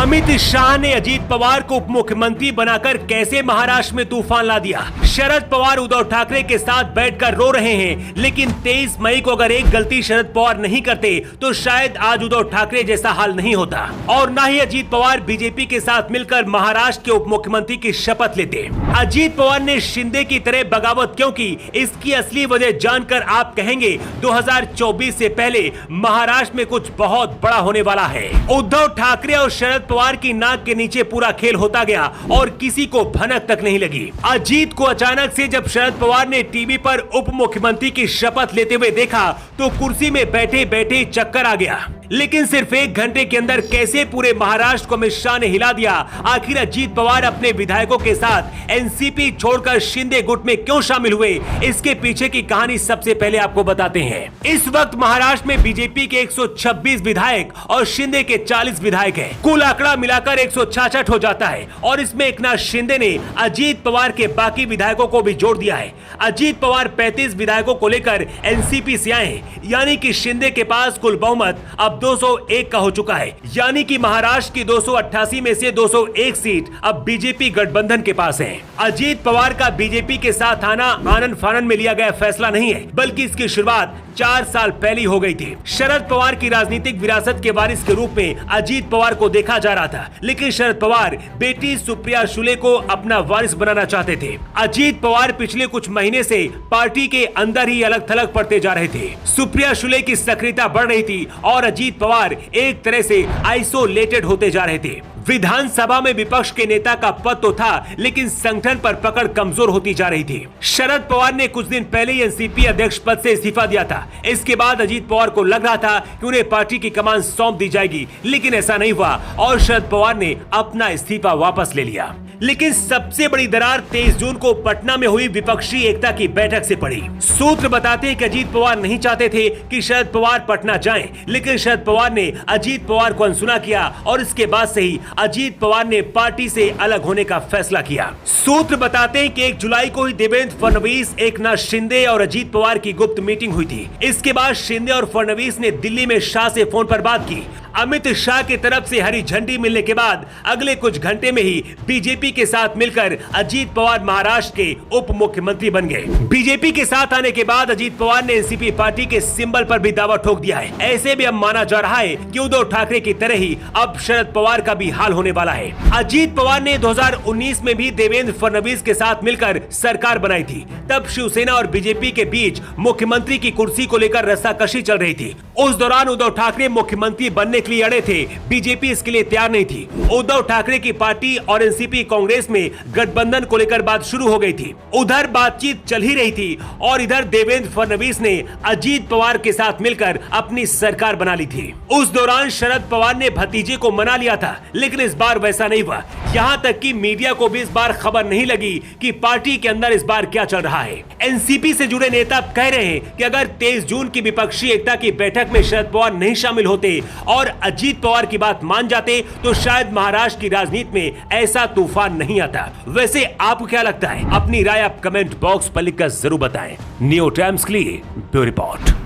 अमित शाह ने अजीत पवार को उप मुख्यमंत्री बनाकर कैसे महाराष्ट्र में तूफान ला दिया। शरद पवार उद्धव ठाकरे के साथ बैठकर रो रहे हैं, लेकिन 23 मई को अगर एक गलती शरद पवार नहीं करते तो शायद आज उद्धव ठाकरे जैसा हाल नहीं होता और न ही अजीत पवार बीजेपी के साथ मिलकर महाराष्ट्र के उप मुख्यमंत्री की शपथ लेते। अजीत पवार ने शिंदे की तरह बगावत क्यों की, इसकी असली वजह जानकर आप कहेंगे 2024 से पहले महाराष्ट्र में कुछ बहुत बड़ा होने वाला है। उद्धव ठाकरे और शरद पवार की नाक के नीचे पूरा खेल होता गया और किसी को भनक तक नहीं लगी। अजीत को अचानक से जब शरद पवार ने टीवी पर उप मुख्यमंत्री की शपथ लेते हुए देखा तो कुर्सी में बैठे बैठे चक्कर आ गया। लेकिन सिर्फ 1 घंटे के अंदर कैसे पूरे महाराष्ट्र को अमित शाह ने हिला दिया। आखिर अजीत पवार अपने विधायकों के साथ एनसीपी छोड़कर शिंदे गुट में क्यों शामिल हुए, इसके पीछे की कहानी सबसे पहले आपको बताते हैं। इस वक्त महाराष्ट्र में बीजेपी के 126 विधायक और शिंदे के 40 विधायक हैं। कुल आंकड़ा मिलाकर 166 हो जाता है और इसमें एकनाथ शिंदे ने अजीत पवार के बाकी विधायकों को भी जोड़ दिया है। अजीत पवार 35 विधायकों को लेकर एनसीपी से आए, यानी कि शिंदे के पास कुल बहुमत अब 201 का हो चुका है, यानी कि महाराष्ट्र की 288 में से 201 सीट अब बीजेपी गठबंधन के पास है। अजीत पवार का बीजेपी के साथ आना आनंद फानन में लिया गया फैसला नहीं है, बल्कि इसकी शुरुआत 4 साल पहले हो गई थी। शरद पवार की राजनीतिक विरासत के वारिस के रूप में अजीत पवार को देखा जा रहा था, लेकिन शरद पवार बेटी सुप्रिया शुले को अपना वारिस बनाना चाहते थे। अजीत पवार पिछले कुछ महीने से पार्टी के अंदर ही अलग थलग पड़ते जा रहे थे। सुप्रिया शुले की सक्रियता बढ़ रही थी और अजीत पवार एक तरह से आइसोलेटेड होते जा रहे थे। विधानसभा में विपक्ष के नेता का पद तो था, लेकिन संगठन पर पकड़ कमजोर होती जा रही थी। शरद पवार ने कुछ दिन पहले ही एनसीपी अध्यक्ष पद से इस्तीफा दिया था। इसके बाद अजीत पवार को लग रहा था कि उन्हें पार्टी की कमान सौंप दी जाएगी, लेकिन ऐसा नहीं हुआ और शरद पवार ने अपना इस्तीफा वापस ले लिया। लेकिन सबसे बड़ी दरार 23 जून को पटना में हुई विपक्षी एकता की बैठक से पड़ी। सूत्र बताते हैं कि अजीत पवार नहीं चाहते थे कि शरद पवार पटना जाएं, लेकिन शरद पवार ने अजीत पवार को अनसुना किया और इसके बाद से ही अजीत पवार ने पार्टी से अलग होने का फैसला किया। सूत्र बताते हैं कि 1 जुलाई को ही देवेंद्र फडणवीस, एकनाथ शिंदे और अजीत पवार की गुप्त मीटिंग हुई थी। इसके बाद शिंदे और फडणवीस ने दिल्ली में शाह से फोन पर बात की। अमित शाह की तरफ से हरी झंडी मिलने के बाद अगले कुछ घंटे में ही बीजेपी के साथ मिलकर अजीत पवार महाराष्ट्र के उप मुख्यमंत्री बन गए। बीजेपी के साथ आने के बाद अजीत पवार ने एनसीपी पार्टी के सिंबल पर भी दावा ठोक दिया है। ऐसे भी अब माना जा रहा है कि उद्धव ठाकरे की तरह ही अब शरद पवार का भी हाल होने वाला है। अजीत पवार ने 2019 में भी देवेंद्र फडणवीस के साथ मिलकर सरकार बनाई थी। तब शिवसेना और बीजेपी के बीच मुख्यमंत्री की कुर्सी को लेकर रस्साकशी चल रही थी। उस दौरान उद्धव ठाकरे मुख्यमंत्री बनने के लिए अड़े थे, बीजेपी इसके लिए तैयार नहीं थी। उद्धव ठाकरे की पार्टी और एनसीपी कांग्रेस में गठबंधन को लेकर बात शुरू हो गई थी। उधर बातचीत चल ही रही थी और इधर देवेंद्र फडणवीस ने अजीत पवार के साथ मिलकर अपनी सरकार बना ली थी। उस दौरान शरद पवार ने भतीजे को मना लिया था, लेकिन इस बार वैसा नहीं हुआ। यहाँ तक कि मीडिया को भी इस बार खबर नहीं लगी कि पार्टी के अंदर इस बार क्या चल रहा है। एनसीपी से जुड़े नेता कह रहे हैं कि अगर 23 जून की विपक्षी एकता की बैठक में शरद पवार नहीं शामिल होते और अजीत पवार की बात मान जाते तो शायद महाराष्ट्र की राजनीति में ऐसा तूफान नहीं आता। वैसे आपको क्या लगता है? अपनी राय आप कमेंट बॉक्स पर लिखकर जरूर बताएं। न्यू टाइम्स के लिए ब्यूरो रिपोर्ट।